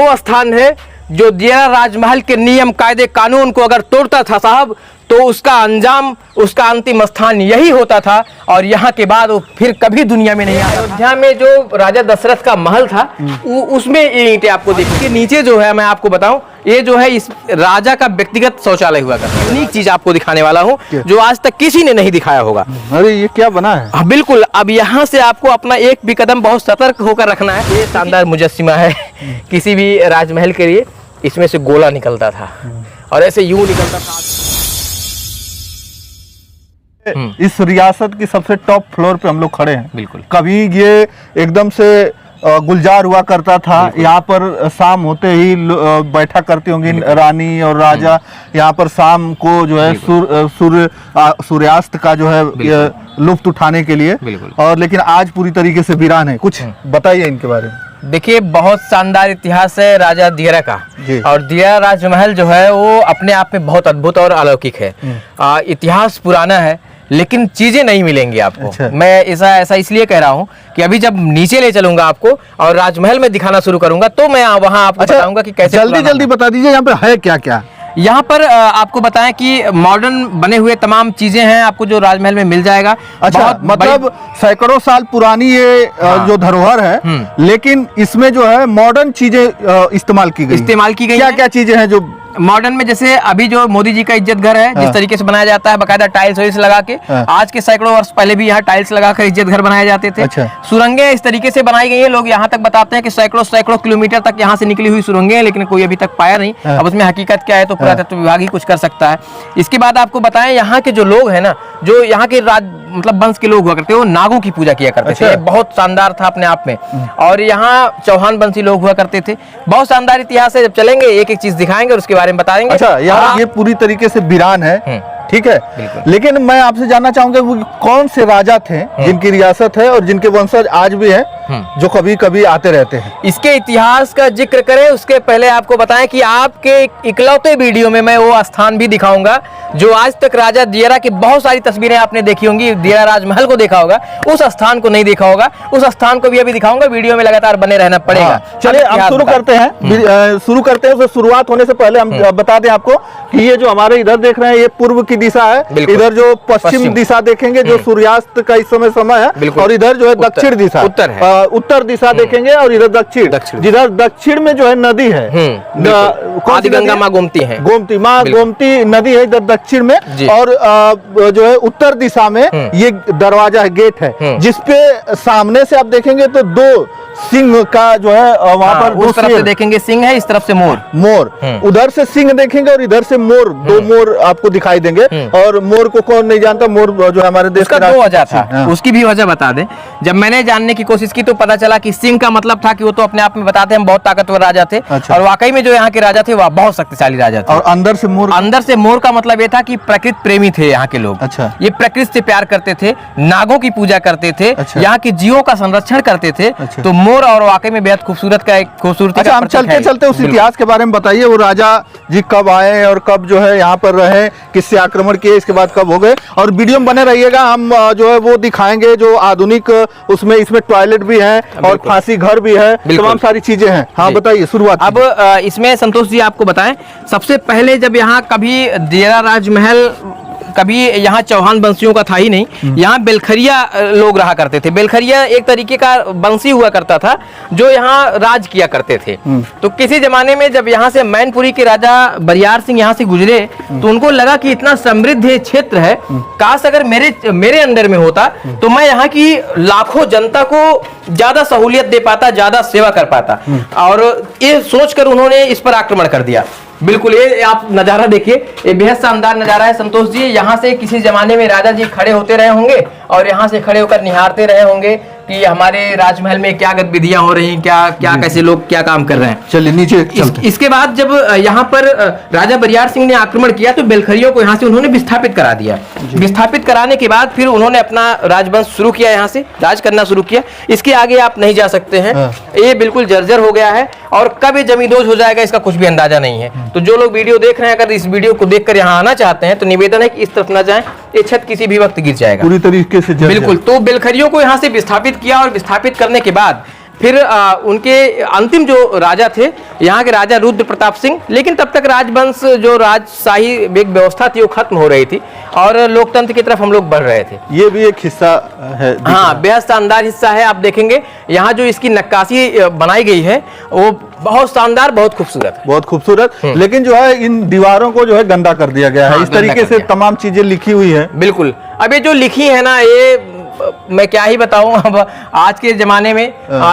वो स्थान है जो दियरा राजमहल के नियम कायदे कानून को अगर तोड़ता था साहब, तो उसका अंजाम, उसका अंतिम स्थान यही होता था, और यहाँ के बाद वो फिर कभी दुनिया में नहीं आया। अयोध्या में जो राजा दशरथ का महल था, उसमें ये ईंटें आपको देखिए। नीचे जो है मैं आपको बताऊं, ये जो है इस राजा का व्यक्तिगत शौचालय हुआ करता है। यूनिक चीज आपको दिखाने वाला हूँ जो आज तक किसी ने नहीं दिखाया होगा। अरे ये क्या बना है? हाँ बिल्कुल, अब यहाँ से आपको अपना एक भी कदम बहुत सतर्क होकर रखना है। ये शानदार मुजस्सिमा है किसी भी राजमहल के लिए। इसमें से गोला निकलता था और ऐसे यूं निकलता था। इस रियासत की सबसे टॉप फ्लोर पे हम लोग खड़े हैं। बिल्कुल, कभी ये एकदम से गुलजार हुआ करता था। यहाँ पर शाम होते ही बैठा करती होंगी रानी और राजा। यहाँ पर शाम को जो है सूर्यास्त का जो है लुत्फ उठाने के लिए। और लेकिन आज पूरी तरीके से वीरान है। कुछ बताइए इनके बारे में। देखिए, बहुत शानदार इतिहास है राजा दियरा का, और दियरा राजमहल जो है वो अपने आप में बहुत अद्भुत और अलौकिक है। इतिहास पुराना है लेकिन चीजें नहीं मिलेंगी आपको। अच्छा। मैं ऐसा इसलिए कह रहा हूँ कि अभी जब नीचे ले चलूंगा आपको और राजमहल में दिखाना शुरू करूंगा तो मैं वहाँ आपको बताऊंगा कि कैसे। जल्दी बता दीजिए यहाँ पे है क्या क्या। यहाँ पर आपको बताएं कि मॉडर्न बने हुए तमाम चीजें हैं आपको जो राजमहल में मिल जाएगा। अच्छा, मतलब सैकड़ों साल पुरानी ये जो धरोहर है, लेकिन इसमें जो है मॉडर्न चीजें इस्तेमाल की गई। क्या क्या चीजें हैं जो मॉडर्न में? जैसे अभी जो मोदी जी का इज्जत घर है, जिस तरीके से बनाया जाता है बकायदा टाइल्स वाइल्स लगा के। आज के सैकड़ों वर्ष पहले भी यहाँ टाइल्स लगाकर इज्जत घर बनाए जाते थे। अच्छा। सुरंगें इस तरीके से बनाई गई है। लोग यहाँ तक बताते हैं कि सैकड़ों किलोमीटर तक यहाँ से निकली हुई सुरंगें, लेकिन कोई अभी तक पाया नहीं। अब उसमें हकीकत क्या है तो पुरातत्व विभाग ही कुछ कर सकता है। इसके बाद आपको बताएं, यहाँ के जो लोग हैं ना, जो यहाँ के मतलब वंश के लोग हुआ करते, वो नागों की पूजा किया करते थे। बहुत शानदार था अपने आप में। और यहाँ चौहान वंशी लोग हुआ करते थे। बहुत शानदार इतिहास है। जब चलेंगे एक एक चीज दिखाएंगे और उसके बारे में बताएंगे। अच्छा, यहाँ ये पूरी तरीके से वीरान है, ठीक है। लेकिन मैं आपसे जानना चाहूंगा वो कौन से राजा थे जिनकी रियासत है और जिनके वंशज आज भी हैं, जो कभी कभी आते रहते हैं। इसके इतिहास का जिक्र करें उसके पहले आपको बताएं कि आपके इकलौते वीडियो में मैं वो स्थान भी दिखाऊंगा जो आज तक राजा दियरा की बहुत सारी तस्वीरें आपने देखी होंगी, दियरा राजमहल को देखा होगा, उस स्थान को नहीं देखा होगा। उस स्थान को भी अभी दिखाऊंगा। वीडियो में लगातार बने रहना पड़ेगा। चलिए हम शुरू करते हैं। तो शुरुआत होने से पहले हम बता दें आपको कि ये जो हमारे इधर देख रहे हैं ये पूर्व की दिशा है। इधर जो पश्चिम दिशा देखेंगे जो सूर्यास्त का इस समय है, और इधर जो है दक्षिण दिशा उत्तर दिशा देखेंगे, और इधर दक्षिण। जिधर दक्षिण में जो है नदी है, गंगा माँ गोमती है, गोमती नदी है इधर दक्षिण में। और जो है उत्तर दिशा में ये दरवाजा है, गेट है, जिसपे सामने से आप देखेंगे तो दो सिंह का जो है वहाँ पर उस तरफ से देखेंगे सिंह है, इस तरफ से मोर। उधर से सिंह देखेंगे और इधर से मोर। दो मोर आपको दिखाई देंगे। और मोर को कौन नहीं जानता, मोर जो हमारे देश का दो वजह था। उसकी भी वजह बता दें। जब मैंने जानने की कोशिश की तो पता चला कि सिंह का मतलब था कि वो तो अपने आप में बताते हैं बहुत ताकतवर राजा थे। अच्छा। और वाकई में जो यहाँ के राजा थे वह बहुत शक्तिशाली राजा थे। और अंदर से मोर का मतलब ये था कि प्रकृति प्रेमी थे यहाँ के लोग। अच्छा। ये प्रकृति से प्यार करते थे, नागों की पूजा करते थे। अच्छा। यहाँ के जीवों का संरक्षण करते थे। अच्छा। तो मोर और वाकई में बेहद खूबसूरत का एक खूबसूरती। अच्छा, हम चलते चलते उस इतिहास के बारे में बताइए। वो राजा जी कब आए और कब जो है यहाँ पर रहे, किससे आक्रमण किए, इसके बाद कब हो गए। और वीडियो में बने रहिएगा, हम जो है वो दिखाएंगे जो आधुनिक इसमें टॉयलेट भी है और फांसी घर भी है, तमाम सारी चीजें हैं। हाँ बताइए शुरुआत। अब इसमें संतोष जी आपको बताएं, सबसे पहले जब यहाँ कभी दियरा राजमहल कभी यहाँ चौहान वंशियों का था ही नहीं। यहाँ बेलखरिया लोग रहा करते थे। बेलखरिया एक तरीके का वंशी हुआ करता था जो यहाँ राज किया करते थे। तो किसी जमाने में जब यहाँ से मैनपुरी के राजा बरियार सिंह यहाँ से गुजरे तो उनको लगा कि इतना समृद्ध ये क्षेत्र है, काश अगर मेरे अंडर में होता तो मैं यहाँ की लाखों जनता को ज्यादा सहूलियत दे पाता, ज्यादा सेवा कर पाता। और ये सोचकर उन्होंने इस पर आक्रमण कर दिया। बिल्कुल, ये आप नजारा देखिए, ये बेहद शानदार नजारा है संतोष जी। यहाँ से किसी जमाने में राजा जी खड़े होते रहे होंगे और यहाँ से खड़े होकर निहारते रहे होंगे कि हमारे राजमहल में क्या गतिविधियां हो रही हैं, क्या कैसे लोग क्या काम कर रहे हैं। चलिए नीचे इसके बाद जब यहाँ पर राजा बरियार सिंह ने आक्रमण किया तो बेलखरियों को यहाँ से उन्होंने विस्थापित करा दिया। विस्थापित कराने के बाद फिर उन्होंने अपना राजवंश शुरू किया, यहाँ से राज करना शुरू किया। इसके आगे आप नहीं जा सकते हैं। ये बिल्कुल जर्जर हो गया है और कब ये जमींदोज हो जाएगा इसका कुछ भी अंदाजा नहीं है। तो जो लोग वीडियो देख रहे हैं, अगर इस वीडियो को देखकर यहाँ आना चाहते हैं तो निवेदन है कि इस तरफ ना जाएं, ये छत किसी भी वक्त गिर जाएगा पूरी तरीके से। बिल्कुल, तो बेलखरियों को यहाँ से विस्थापित किया और विस्थापित करने के बाद फिर उनके अंतिम जो राजा थे यहाँ के राजा रुद्र प्रताप सिंह, लेकिन तब तक राजवंश जो राजशाही एक व्यवस्था थी वो खत्म हो रही थी और लोकतंत्र की तरफ हम लोग बढ़ रहे थे। ये भी एक हिस्सा है। हाँ, बेहद शानदार हिस्सा है। आप देखेंगे यहाँ जो इसकी नक्काशी बनाई गई है वो बहुत शानदार, बहुत खूबसूरत, बहुत खूबसूरत। लेकिन जो है इन दीवारों को जो है गंदा कर दिया गया है। हाँ, इस तरीके से तमाम चीजें लिखी हुई है। बिल्कुल। अब ये जो लिखी है ना, ये मैं क्या ही बताऊं, अब आज के जमाने में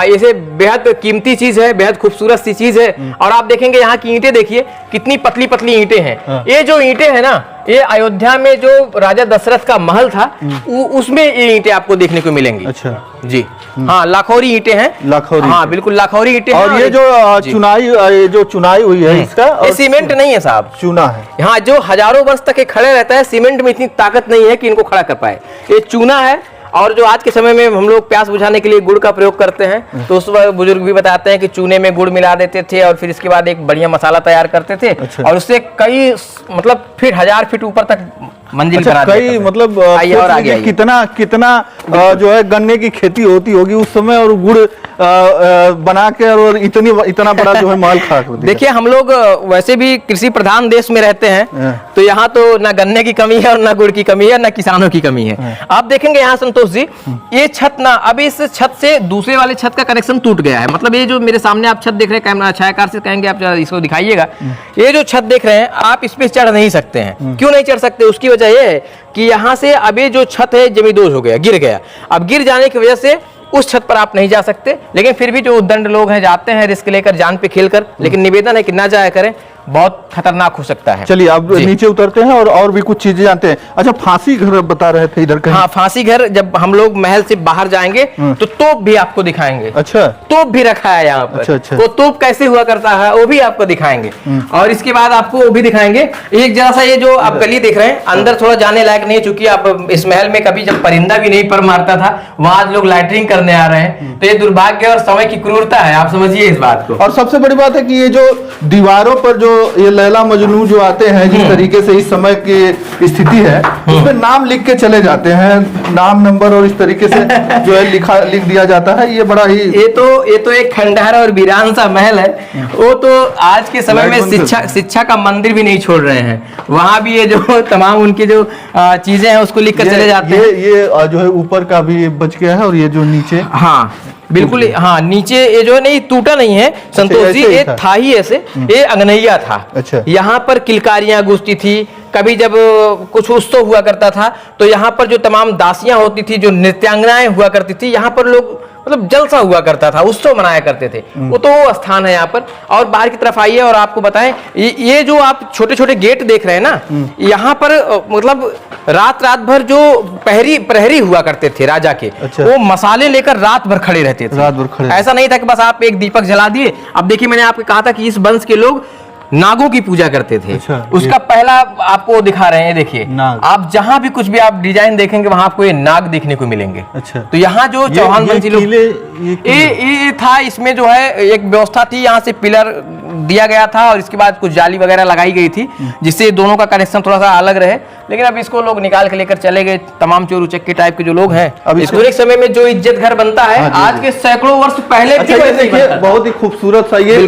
इसे बेहद कीमती चीज है, बेहद खूबसूरत सी चीज है। और आप देखेंगे यहाँ की ईंटें देखिए कितनी पतली पतली ईंटें हैं। ये जो ईंटें हैं ना, ये अयोध्या में जो राजा दशरथ का महल था उसमें ये ईंटें आपको देखने को मिलेंगी। अच्छा जी, हाँ, लाखौरी ईंटें हैं। लाखौरी, हाँ बिल्कुल लाखौरी ईंटें। और ये जो चुनाई हुई है इसका, ये सीमेंट नहीं है साहब, चूना है। हाँ, जो हजारों वर्ष तक ये खड़े रहता है, सीमेंट में इतनी ताकत नहीं है कि इनको खड़ा कर पाए। ये चूना है। और जो आज के समय में हम लोग प्यास बुझाने के लिए गुड़ का प्रयोग करते हैं, तो उस वक्त बुजुर्ग भी बताते हैं कि चूने में गुड़ मिला देते थे और फिर इसके बाद एक बढ़िया मसाला तैयार करते थे। अच्छा। और उससे कई मतलब फिर 1000 फीट ऊपर तक मंजिल बना देते थे। कई मतलब आइए और आगे आइए। कितना जो है गन्ने की खेती होती होगी उस समय, और गुड़ बना के और इतना बड़ा जो है महल खड़ा कर दिया। देखिए, हम लोग वैसे भी कृषि प्रधान देश में रहते हैं, तो यहाँ तो ना गन्ने की कमी है और ना गुड़ की कमी है, ना किसानों की कमी है। आप देखेंगे यहाँ संतोष जी, ये छत ना, अभी इस छत से दूसरे वाले छत का कनेक्शन टूट गया है। मतलब ये जो मेरे सामने आप छत देख रहे हैं, कैमरा छायाकार से कहेंगे आप इसको दिखाइएगा, ये जो छत देख रहे हैं आप इस पे चढ़ नहीं सकते हैं। क्यों नहीं चढ़ सकते? उसकी वजह ये है कि यहाँ से अभी जो छत है जमींदोज हो गया, गिर गया। अब गिर जाने की वजह से उस छत पर आप नहीं जा सकते, लेकिन फिर भी जो उद्दंड लोग हैं जाते हैं रिस्क लेकर, जान पे खेलकर। लेकिन निवेदन है कि ना जाया करें, बहुत खतरनाक हो सकता है। चलिए अब नीचे उतरते हैं और भी कुछ चीजें जानते हैं। अच्छा, फांसी घर बता रहे थे इधर कहीं? हाँ, फांसी घर जब हम लोग महल से बाहर जाएंगे तो तोप भी आपको दिखाएंगे। अच्छा, तोप भी रखा है यहाँ पर। अच्छा। वो तोप कैसे हुआ करता है वो भी आपको दिखाएंगे। और इसके बाद आपको वो भी दिखाएंगे। एक जरा सा ये जो आप गली देख रहे हैं, अंदर थोड़ा जाने लायक नहीं है, चूंकि आप इस महल में कभी जब परिंदा भी नहीं पर मारता था, वहां आज लोग लैटरिंग करने आ रहे हैं। तो ये दुर्भाग्य और समय की क्रूरता है, आप समझिए इस बात को। और सबसे बड़ी बात है कि ये जो दीवारों पर जो ये लैला मजनू जो आते हैं, जिस तरीके से इस समय की स्थिति है, उसमें नाम लिख के चले जाते हैं, नाम नंबर, और इस तरीके से जो है लिख दिया जाता है। ये बड़ा ही ये तो एक खंडहर और वीरान सा महल है। वो तो आज के समय में शिक्षा का मंदिर भी नहीं छोड़ रहे हैं। वहां भी ये जो तमाम उनकी जो चीजें हैं उसको लिख कर चले जाते हैं। ये जो है ऊपर का भी बच गया है, और ये जो नीचे, हाँ बिल्कुल, हाँ नीचे ये जो नहीं टूटा नहीं है संतोष जी, ये था ही ऐसे, ये अंगनैया था। अच्छा। यहाँ पर किलकारियां गूंजती थी। कभी जब कुछ उत्सव हुआ करता था तो यहाँ पर जो तमाम दासियां होती थी, जो नृत्यांगनाएं हुआ करती थी, यहाँ पर लोग मतलब जलसा हुआ करता था, उत्सव मनाया करते थे। वो तो वो स्थान है यहाँ पर। और बाहर की तरफ आइए और आपको बताएं, ये जो आप छोटे छोटे गेट देख रहे हैं ना, यहाँ पर मतलब रात भर जो प्रहरी हुआ करते थे राजा के। अच्छा। वो मसाले लेकर रात भर खड़े रहते थे। रात भर खड़े। ऐसा नहीं था कि बस आप एक दीपक जला दिए। अब देखिए, मैंने आपको कहा था कि इस वंश के लोग नागों की पूजा करते थे। अच्छा, उसका पहला आपको दिखा रहे हैं, देखिए आप जहां भी कुछ भी आप डिजाइन देखेंगे वहां आपको ये नाग देखने को मिलेंगे। अच्छा। तो यहाँ जो चौहान वंशी लोग, ये था, इसमें जो है एक व्यवस्था थी, यहाँ से पिलर दिया गया था और इसके बाद कुछ जाली वगैरह लगाई गई थी, जिससे दोनों का कनेक्शन थोड़ा सा अलग रहे। लेकिन अब इसको लोग निकाल के लेकर चले गए, तमाम चोर उचक्के टाइप के जो लोग हैं। अब हिस्टोरिक समय में जो इज्जत घर बनता है, आज के सैकड़ों वर्ष पहले बहुत ही खूबसूरत सा ये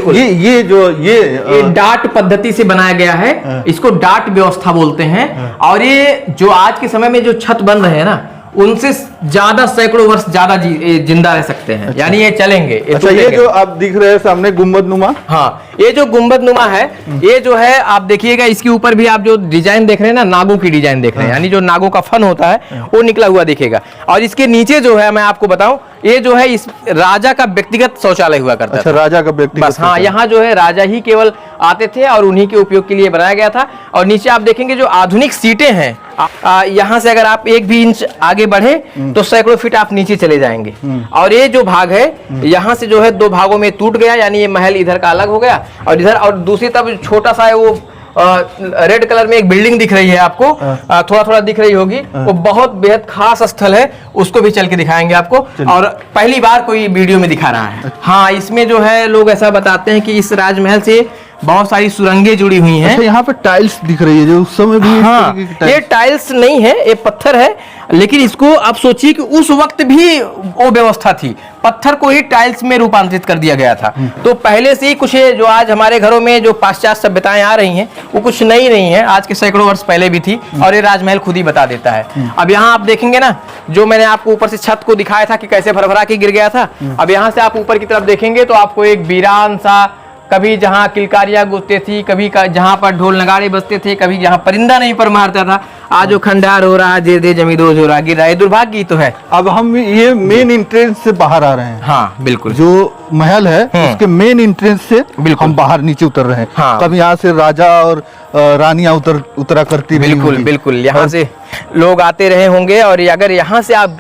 डाट पद्धति से बनाया गया है। इसको डाट व्यवस्था बोलते हैं। और ये जो आज के समय में जो छत बन रहे हैं ना, उनसे ज्यादा सैकड़ों वर्ष ज्यादा जिंदा रह सकते हैं। अच्छा। यानी ये चलेंगे। अच्छा, ये जो आप दिख रहे हैं सामने गुम्बद नुमा, हाँ, ये जो गुम्बद नुमा है, ये जो है आप देखिएगा, इसके ऊपर भी आप जो डिजाइन देख रहे हैं ना, नागों की डिजाइन देख रहे हैं, यानी जो नागों का फन होता है वो निकला हुआ दिखेगा। और इसके नीचे जो है, मैं आपको बताऊं, ये जो है इस राजा का व्यक्तिगत शौचालय हुआ करता था। राजा का व्यक्तिगत, बस हाँ, यहाँ जो है राजा ही केवल आते थे और उन्हीं के उपयोग के लिए बनाया गया था। और नीचे आप देखेंगे जो आधुनिक सीटें हैं, यहाँ से अगर आप 1 भी इंच आगे बढ़े तो सैकड़ों फीट आप नीचे चले जाएंगे। और ये जो भाग है, यहाँ से जो है 2 भागों में टूट गया, यानी ये महल इधर का अलग हो गया। और इधर, और दूसरी तरफ छोटा सा है वो रेड कलर में एक बिल्डिंग दिख रही है आपको, थोड़ा थोड़ा दिख रही होगी, वो बहुत बेहद खास स्थल है, उसको भी चल के दिखाएंगे आपको। और पहली बार कोई वीडियो में दिखा रहा है। हाँ, इसमें जो है लोग ऐसा बताते हैं कि इस राजमहल से बहुत सारी सुरंगें जुड़ी हुई हैं। अच्छा, यहाँ पे टाइल्स दिख रही है जो उस समय भी इस हाँ, तरीके की ये टाइल्स नहीं है, ये पत्थर है, लेकिन इसको आप सोचिए कि उस वक्त भी वो व्यवस्था थी, पत्थर को ही टाइल्स में रूपांतरित कर दिया गया था। तो पहले से ही कुछ जो आज हमारे घरों में जो पाश्चात्य सभ्यताएं आ रही हैं वो कुछ नई नहीं है, आज के सैकड़ों वर्ष पहले भी थी, और ये राजमहल खुद ही बता देता है। अब यहाँ आप देखेंगे ना, जो मैंने आपको ऊपर से छत को दिखाया था कि कैसे भरभरा के गिर गया था, अब यहाँ से आप ऊपर की तरफ देखेंगे तो आपको एक वीरान सा, कभी जहाँ किलकारियां गूंजती थी, कभी जहाँ पर ढोल नगाड़े बजते थे, कभी जहाँ परिंदा नहीं पर मारता था, आज वो खंडार हो रहा है, धीरे धीरे जमींदोज हो रहा, गिर रहा है। दुर्भाग्य ही तो है। अब हम ये मेन एंट्रेंस से बाहर आ रहे हैं। हाँ बिल्कुल, जो महल है उसके मेन एंट्रेंस से हम बाहर नीचे उतर रहे हैं। हाँ। तब यहाँ से राजा और रानियां उतरा करती रही बिल्कुल होंगी। बिल्कुल, यहाँ से लोग आते रहे होंगे। और अगर यहाँ से आप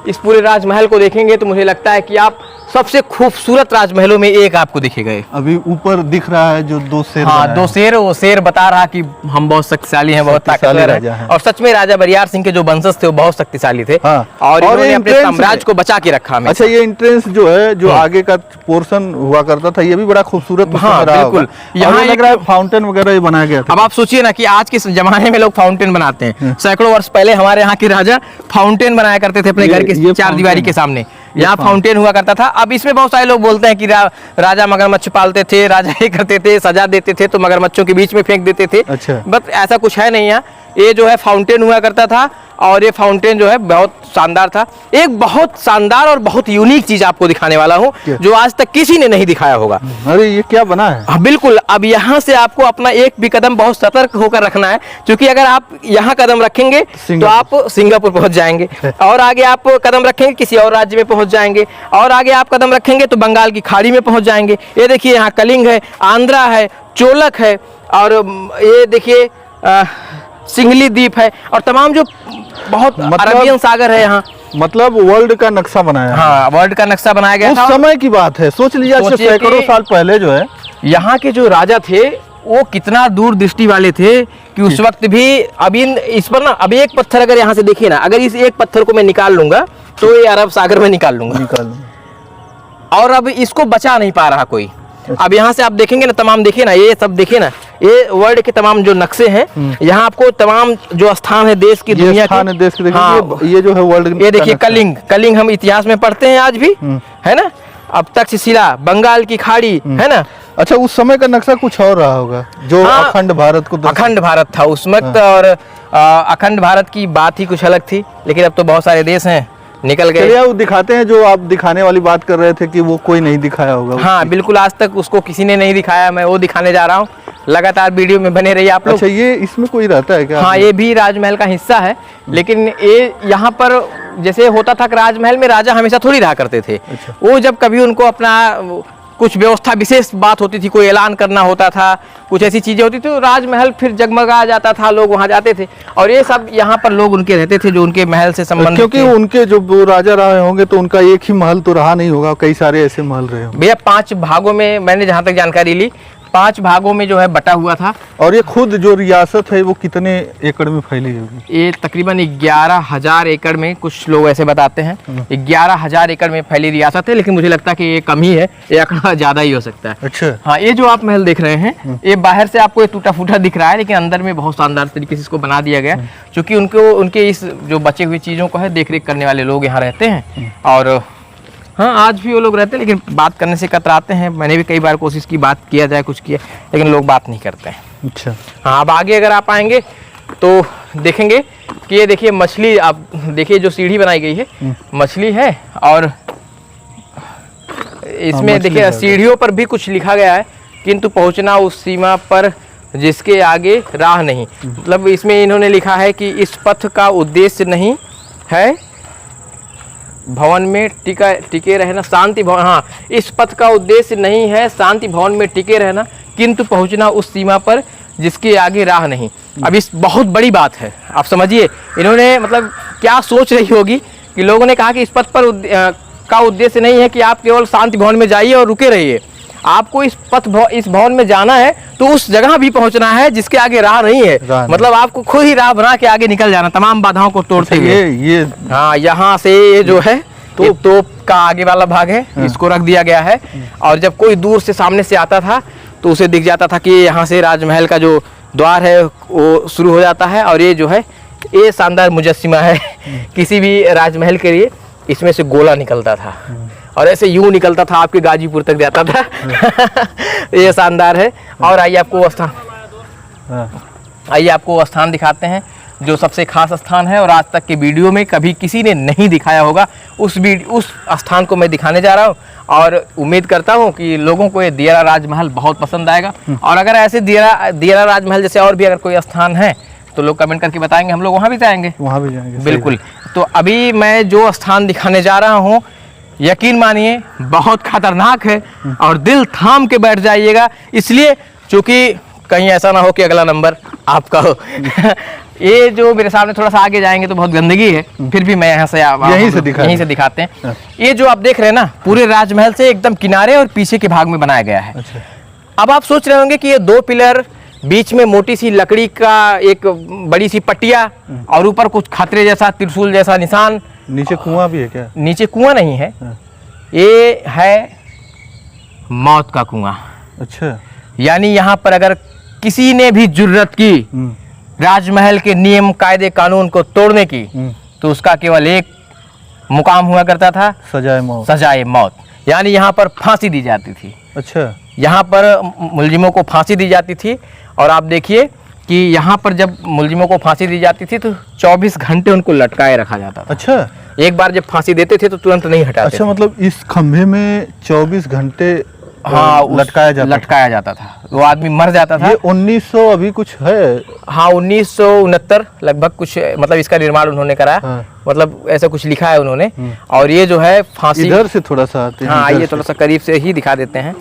इस पूरे राजमहल को देखेंगे तो मुझे लगता है कि आप सबसे खूबसूरत राजमहलों में एक आपको दिखेगा। अभी ऊपर दिख रहा है जो दो शेर। हाँ, दो शेर, वो शेर बता रहा कि हम बहुत शक्तिशाली हैं, बहुत ताकतवर हैं। और सच में राजा बरियार सिंह के जो वंशज थे वो बहुत शक्तिशाली थे। हाँ। और इन्होंने अपने साम्राज्य को बचा के रखा हमें। अच्छा, ये एंट्रेंस जो है, जो आगे का पोर्शन हुआ करता था, ये भी बड़ा खूबसूरत। हाँ बिल्कुल, यहाँ लग रहा है फाउंटेन वगैरह बनाया गया था। अब आप सोचिए ना कि आज के जमाने में लोग फाउंटेन बनाते हैं, सैकड़ों वर्ष पहले हमारे यहाँ के राजा फाउंटेन बनाया करते थे अपने घर के चार दीवारी के सामने। यहाँ फाउंटेन हुआ करता था। अब इसमें बहुत सारे लोग बोलते हैं कि राजा मगरमच्छ पालते थे, राजा ये करते थे, सजा देते थे तो मगरमच्छों के बीच में फेंक देते थे। अच्छा। बट ऐसा कुछ है नहीं। यहाँ ये जो है फाउंटेन हुआ करता था, और ये फाउंटेन जो है बहुत शानदार था। एक बहुत शानदार और बहुत यूनिक चीज आपको दिखाने वाला हूँ जो आज तक किसी ने नहीं दिखाया होगा। अरे ये क्या बना है? हाँ बिल्कुल, अब यहाँ से आपको अपना एक भी कदम बहुत सतर्क होकर रखना है, क्योंकि अगर आप यहाँ कदम रखेंगे तो आप सिंगापुर पहुंच जाएंगे, और आगे आप कदम रखेंगे किसी और राज्य में पहुंच जाएंगे, और आगे आप कदम रखेंगे तो बंगाल की खाड़ी में पहुंच जाएंगे। ये देखिए, यहाँ कलिंग है, आंध्रा है, चोलक है, और ये देखिए सिंगली द्वीप है, और तमाम जो बहुत अरबियन सागर है यहाँ। मतलब वर्ल्ड का नक्शा बनाया। हाँ, वर्ल्ड का नक्शा बनाया गया था। उस समय की बात है, सोच लीजिए आज से सैकड़ों साल पहले जो है यहाँ के जो राजा थे वो कितना दूर दृष्टि वाले थे कि उस वक्त भी इस पर ना, अभी एक पत्थर अगर यहाँ से देखिए ना, अगर इस एक पत्थर को मैं निकाल लूंगा तो ये अरब सागर में निकाल लूंगा, और अब इसको बचा नहीं पा रहा कोई। अब यहाँ से आप देखेंगे ना, तमाम देखिए ना, ये सब देखिए ना, ये वर्ल्ड के तमाम जो नक्शे हैं, यहाँ आपको तमाम जो स्थान है देश की, दुनिया के, देश के, हाँ, ये जो है वर्ल्ड। ये देखिए कलिंग हम इतिहास में पढ़ते हैं आज भी, है ना। अब तक्षशिला, बंगाल की खाड़ी, है ना। अच्छा, उस समय का नक्शा कुछ और रहा होगा जो अखंड भारत को, अखंड भारत था उस वक्त, और अखंड भारत की बात ही कुछ अलग थी। लेकिन अब तो बहुत सारे देश हैं, निकल गए। चलिए वो दिखाते हैं जो आप दिखाने वाली बात कर रहे थे कि वो कोई नहीं दिखाया होगा। हाँ बिल्कुल, आज तक उसको किसी ने नहीं दिखाया, मैं वो दिखाने जा रहा हूँ। लगातार वीडियो में बने रहिए आप लोग। अच्छा, ये इसमें कोई रहता है क्या? हाँ, ये भी राजमहल का हिस्सा है, लेकिन ये यहाँ पर जैसे होता था कि राजमहल में राजा हमेशा थोड़ी रहा करते थे। अच्छा। वो जब कभी उनको अपना कुछ व्यवस्था विशेष बात होती थी, कोई ऐलान करना होता था, कुछ ऐसी चीजें होती थी, तो राजमहल फिर जगमगा जाता था, लोग वहाँ जाते थे, और ये सब यहाँ पर लोग उनके रहते थे जो उनके महल से संबंधित। क्योंकि उनके जो वो राजा रहे होंगे तो उनका एक ही महल तो रहा नहीं होगा, कई सारे ऐसे महल रहे होंगे। भैया 5 भागों में, मैंने जहाँ तक जानकारी ली, 5 भागों में जो है बटा हुआ था। और ये खुद जो रियासत है वो कितने एकड़ में फैली होगी? ये तकरीबन 11,000 एकड़ में, कुछ लोग ऐसे बताते हैं 11,000 एकड़ में फैली रियासत है, लेकिन मुझे लगता है कि ये कम ही है, ये आंकड़ा ज्यादा ही हो सकता है। अच्छा। हाँ, ये जो आप महल देख रहे हैं, ये बाहर से आपको टूटा फूटा दिख रहा है, लेकिन अंदर में बहुत शानदार तरीके से इसको बना दिया गया, क्योंकि उनके इस जो बचे हुए चीजों को है देख रेख करने वाले लोग यहाँ रहते हैं। और हाँ, आज भी वो लोग रहते हैं, लेकिन बात करने से कतराते हैं। मैंने भी कई बार कोशिश की बात किया जाए, कुछ किया, लेकिन लोग बात नहीं करते हैं। अच्छा। हाँ, अब आगे अगर आप आएंगे तो देखेंगे कि ये देखिए मछली, आप देखिए जो सीढ़ी बनाई गई है, मछली है, और इसमें देखिए सीढ़ियों पर भी कुछ लिखा गया है, किंतु पहुंचना उस सीमा पर जिसके आगे राह नहीं। मतलब इसमें इन्होंने लिखा है कि इस पथ का उद्देश्य नहीं है भवन में टिके रहना, शांति भवन, हाँ, इस पथ का उद्देश्य नहीं है शांति भवन में टिके रहना, किंतु पहुंचना उस सीमा पर जिसके आगे राह नहीं। अब इस बहुत बड़ी बात है, आप समझिए इन्होंने मतलब क्या सोच रही होगी कि लोगों ने कहा कि इस पथ पर का उद्देश्य नहीं है कि आप केवल शांति भवन में जाइए और रुके रहिए, आपको इस भवन में जाना है तो उस जगह भी पहुंचना है जिसके आगे राह नहीं है। मतलब आपको खुद ही राह बना के आगे निकल जाना, तमाम बाधाओं को तोड़ते हुए। ये हाँ, यहाँ से ये जो है तो तोप का आगे वाला भाग है, इसको रख दिया गया है, और जब कोई दूर से सामने से आता था तो उसे दिख जाता था कि यहाँ से राजमहल का जो द्वार है वो शुरू हो जाता है। और ये जो है ये शानदार मुजस्सिमा है किसी भी राजमहल के लिए। इसमें से गोला निकलता था और ऐसे यूं निकलता था आपके गाजीपुर तक जाता था ये शानदार है। और आइए आपको वो स्थान दिखाते हैं जो सबसे खास स्थान है और आज तक के वीडियो में कभी किसी ने नहीं दिखाया होगा। उस स्थान को मैं दिखाने जा रहा हूँ और उम्मीद करता हूँ कि लोगों को ये दियरा राजमहल बहुत पसंद आएगा। और अगर ऐसे दियरा राजमहल जैसे और भी अगर कोई स्थान है तो लोग कमेंट करके बताएंगे, हम लोग वहाँ भी जाएंगे। बिल्कुल। तो अभी मैं जो स्थान दिखाने जा रहा हूँ यकीन मानिए बहुत खतरनाक है और दिल थाम के बैठ जाइएगा, इसलिए क्योंकि कहीं ऐसा ना हो कि अगला नंबर आपका हो ये जो मेरे सामने थोड़ा सा आगे जाएंगे तो बहुत गंदगी है, फिर भी मैं यहाँ से यहीं से दिखाते हैं। ये जो आप देख रहे हैं ना पूरे राजमहल से एकदम किनारे और पीछे के भाग में बनाया गया है। अच्छा। अब आप सोच रहे होंगे कि ये 2 पिलर, बीच में मोटी सी लकड़ी का एक बड़ी सी पटिया और ऊपर कुछ खतरे जैसा त्रिशूल जैसा निशान। नीचे कुआं भी है क्या? नीचे कुआं नहीं है, ये है मौत का कुआं। अच्छा। यानी यहाँ पर अगर किसी ने भी जुर्रत की राजमहल के नियम कायदे कानून को तोड़ने की तो उसका केवल एक मुकाम हुआ करता था, सजाए मौत। यानी यहाँ पर फांसी दी जाती थी। अच्छा। यहाँ पर मुलजिमों को फांसी दी जाती थी और आप देखिए कि यहाँ पर जब मुलजिमों को फांसी दी जाती थी तो 24 घंटे उनको लटकाए रखा जाता था। अच्छा। एक बार जब फांसी देते थे तो तुरंत नहीं हटाते। अच्छा, मतलब इस खंभे में 24 घंटे लटकाया जाता था, वो आदमी मर जाता था। ये 1900 अभी कुछ है? हाँ, 1969 लगभग कुछ, मतलब इसका निर्माण उन्होंने करा। हाँ। मतलब ऐसा कुछ लिखा है उन्होंने। और ये जो है फांसी इधर से थोड़ा सा आते हैं। हाँ, ये थोड़ा सा करीब से ही दिखा देते हैं।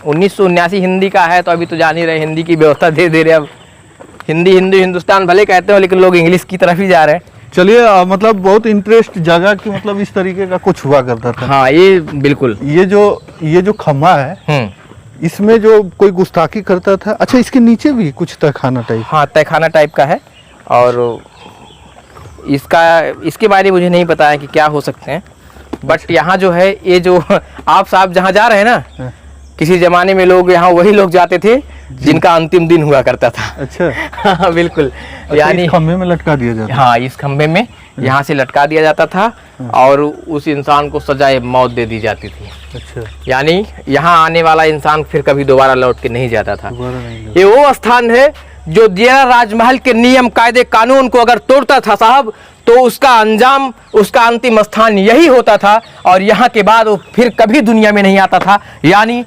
1979 हिंदी का है तो अभी तो जान ही रहे हिंदी की व्यवस्था धीरे धीरे अब हिंदुस्तान भले कहते हो लेकिन लोग इंग्लिश की तरफ ही जा रहे हैं। चलिए, मतलब बहुत इंटरेस्ट जगह की, मतलब इस तरीके का कुछ हुआ करता था। हाँ, ये बिल्कुल। ये जो खम्मा है इसमें जो कोई गुस्ताखी करता था। अच्छा, इसके नीचे भी कुछ तहखाना टाइप? हाँ, तहखाना टाइप का है और इसके बारे में मुझे नहीं पता है कि क्या हो सकते हैं। बट यहाँ जो है ये जो आप साहब जहाँ जा रहे हैं ना, किसी जमाने में लोग यहाँ वही लोग जाते थे जिनका अंतिम दिन हुआ करता था। अच्छा। हाँ, बिल्कुल। अच्छा, यानी इस खंभे में लटका दिया जाता? हाँ, इस खंभे में यहाँ से लटका दिया जाता था और उस इंसान को सजाए मौत दे दी जाती थी। अच्छा। यानी यहाँ आने वाला इंसान फिर कभी दोबारा लौट के नहीं जाता था। ये वो स्थान है जो दियरा राजमहल के नियम कायदे कानून को अगर तोड़ता था साहब तो उसका अंजाम, उसका अंतिम स्थान यही होता था और यहाँ के बाद वो फिर कभी दुनिया में नहीं आता था। यानी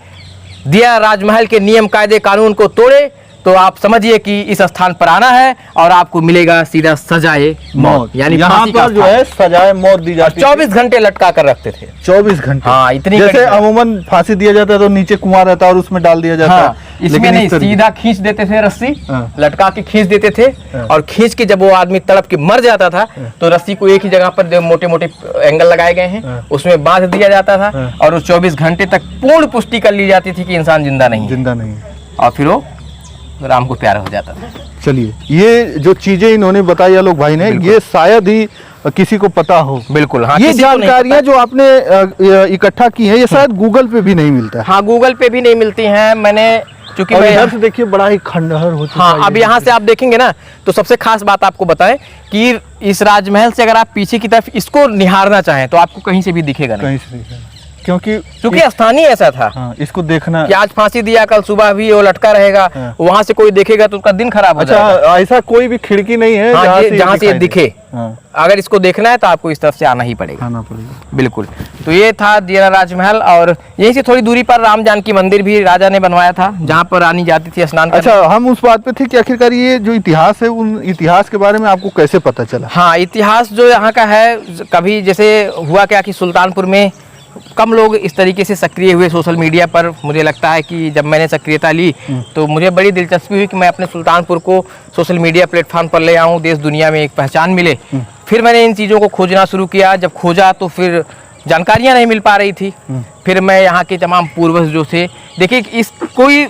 दियरा राजमहल के नियम कायदे कानून को तोड़े तो आप समझिए कि इस स्थान पर आना है और आपको मिलेगा सीधा सजाए मौत। यानी यहाँ पर जो है सजाए मौत दी जाती है। 24 घंटे लटका कर रखते थे। 24 घंटे? हाँ, इतनी। जैसे अमूमन फांसी दिया जाता है तो नीचे कुआं रहता है और उसमें डाल दिया जाता है। इसमें नहीं, सीधा खींच देते थे रस्सी, लटका के खींच देते थे और खींच के जब वो आदमी तड़प के मर जाता था तो रस्सी को एक ही जगह पर जो मोटे मोटे एंगल लगाए गए हैं उसमें बांध दिया जाता था और उस 24 घंटे तक पूर्ण पुष्टि कर ली जाती थी कि इंसान जिंदा नहीं, और फिर वो राम को प्यारा हो जाता था। चलिए, ये जो चीजें इन्होंने बताई आलोक भाई ने, ये शायद ही किसी को पता हो। बिल्कुल। हाँ, ये जानकारियां जो आपने इकट्ठा की है ये शायद गूगल पे भी नहीं मिलता है। हाँ, गूगल पे भी नहीं मिलती हैं। मैंने चूंकि इधर से देखिए बड़ा ही खंडहर हो चुका है। हाँ, अब यहाँ से आप देखेंगे ना तो सबसे खास बात आपको बताएं कि इस राजमहल से अगर आप पीछे की तरफ इसको निहारना चाहें तो आपको कहीं से भी दिखेगा नहीं, क्योंकि स्थानीय ऐसा था। हाँ, इसको देखना कि आज फांसी दिया, कल सुबह भी वो लटका रहेगा। हाँ। वहां से कोई देखेगा तो उसका दिन खराब हो जाएगा। अच्छा, ऐसा कोई भी खिड़की नहीं है जहाँ से ये दिखे। हाँ। अगर इसको देखना है तो आपको इस तरफ से आना ही पड़ेगा। बिल्कुल। तो ये था दियरा राजमहल और यहीं से थोड़ी दूरी पर राम जानकी मंदिर भी राजा ने बनवाया था जहाँ पर रानी जाती थी स्नान करने। अच्छा, हम उस बात पे थे कि आखिरकार ये जो इतिहास है उन इतिहास के बारे में आपको कैसे पता चला? हाँ, इतिहास जो यहाँ का है, कभी जैसे हुआ क्या कि सुल्तानपुर में कम लोग इस तरीके से सक्रिय हुए सोशल मीडिया पर। मुझे लगता है कि जब मैंने सक्रियता ली तो मुझे बड़ी दिलचस्पी हुई कि मैं अपने सुल्तानपुर को सोशल मीडिया प्लेटफॉर्म पर ले आऊं, देश दुनिया में एक पहचान मिले। फिर मैंने इन चीज़ों को खोजना शुरू किया। जब खोजा तो फिर जानकारियां नहीं मिल पा रही थी। फिर मैं यहाँ के तमाम पूर्वज जो थे, देखिए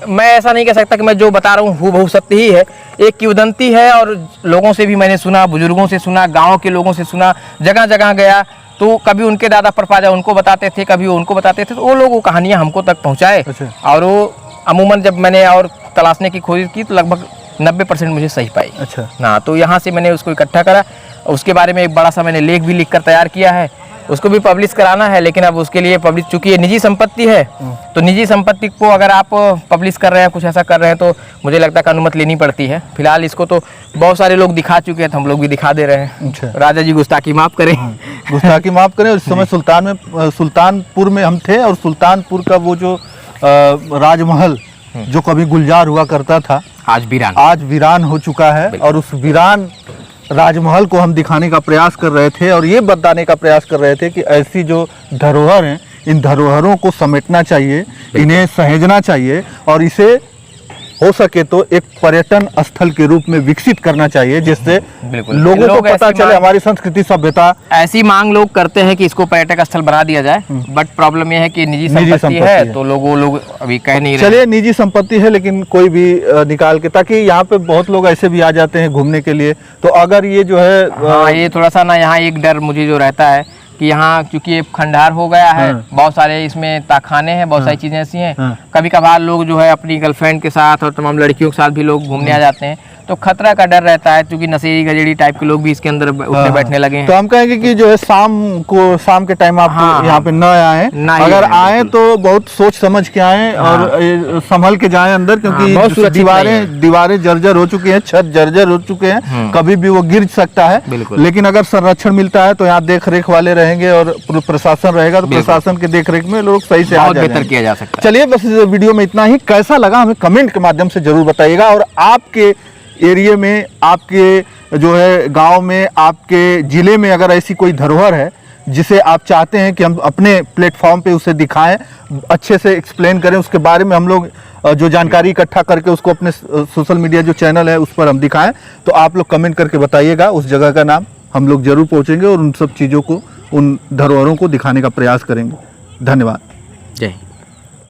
मैं ऐसा नहीं कह सकता कि मैं जो बता रहा हूँ हूबहू सत्य ही है। एक किंवदंती है और लोगों से भी मैंने सुना, बुजुर्गों से सुना, गाँव के लोगों से सुना, जगह जगह गया तो कभी उनके दादा परपाजा उनको बताते थे, कभी उनको बताते थे, तो वो लोग वो कहानियाँ हमको तक पहुँचाए। और वो अमूमन जब मैंने और तलाशने की कोशिश की तो लगभग 90% मुझे सही पाई। अच्छा। हाँ, तो यहाँ से मैंने उसको इकट्ठा करा, उसके बारे में एक बड़ा सा मैंने लेख भी लिख कर तैयार किया है, उसको भी पब्लिश कराना है। लेकिन अब उसके लिए पब्लिश, चूंकि ये निजी संपत्ति है, तो निजी संपत्ति को अगर आप पब्लिश कर रहे हैं, कुछ ऐसा कर रहे हैं, तो मुझे लगता है कि अनुमति लेनी पड़ती है। फिलहाल इसको तो बहुत सारे लोग दिखा चुके हैं, तो हम लोग भी दिखा दे रहे हैं। अच्छा। राजा जी गुस्ताखी माफ करें। गुस्ताखी माफ करें। उस समय सुल्तानपुर में हम थे, और सुल्तानपुर का वो जो राजमहल जो कभी गुलजार हुआ करता था, आज वीरान हो चुका है। और उस वीरान राजमहल को हम दिखाने का प्रयास कर रहे थे, और ये बताने का प्रयास कर रहे थे कि ऐसी जो धरोहर हैं, इन धरोहरों को समेटना चाहिए, इन्हें सहेजना चाहिए, और इसे हो सके तो एक पर्यटन स्थल के रूप में विकसित करना चाहिए, जिससे लोगों को पता चले हमारी संस्कृति सभ्यता। ऐसी मांग लोग करते हैं कि इसको पर्यटक स्थल बना दिया जाए, बट प्रॉब्लम यह है कि निजी संपत्ति है, तो लोग अभी कह नहीं रहे। चलिए, निजी संपत्ति है, लेकिन कोई भी निकाल के, ताकि यहाँ पे बहुत लोग ऐसे भी आ जाते हैं घूमने के लिए, तो अगर ये जो है हाँ, ये थोड़ा सा ना यहाँ एक डर मुझे जो रहता है कि यहाँ क्योंकि ये खंडहर हो गया है, बहुत सारे इसमें ताखाने हैं, बहुत सारी चीजें ऐसी हैं, कभी कभार लोग जो है अपनी गर्लफ्रेंड के साथ और तमाम लड़कियों के साथ भी लोग घूमने आ जाते हैं, तो खतरा का डर रहता है, क्योंकि नशेड़ी गजेड़ी टाइप के लोग भी इसके अंदर उठने बैठने लगे हैं। तो हम कहेंगे कि जो है शाम के टाइम आप यहाँ पे न आए, अगर आए तो बहुत सोच समझ के आए, और संभल के जाएं अंदर, क्योंकि दीवारें जर्जर हो चुकी हैं, छत जर्जर हो चुके हैं, कभी भी वो गिर सकता है। लेकिन अगर संरक्षण मिलता है तो यहाँ देख रेख वाले रहेंगे और प्रशासन रहेगा, तो प्रशासन के देख रेख में लोग सही से बेहतर किया जा सकता है। चलिए, बस इस वीडियो में इतना ही। कैसा लगा हमें कमेंट के माध्यम से जरूर बताइएगा, और आपके एरिया में, आपके जो है गांव में, आपके जिले में अगर ऐसी कोई धरोहर है जिसे आप चाहते हैं कि हम अपने प्लेटफॉर्म पे उसे दिखाएं, अच्छे से एक्सप्लेन करें, उसके बारे में हम लोग जो जानकारी इकट्ठा करके उसको अपने सोशल मीडिया जो चैनल है उस पर हम दिखाएं, तो आप लोग कमेंट करके बताइएगा उस जगह का नाम। हम लोग जरूर पहुंचेंगे और उन सब चीज़ों को, उन धरोहरों को दिखाने का प्रयास करेंगे। धन्यवाद।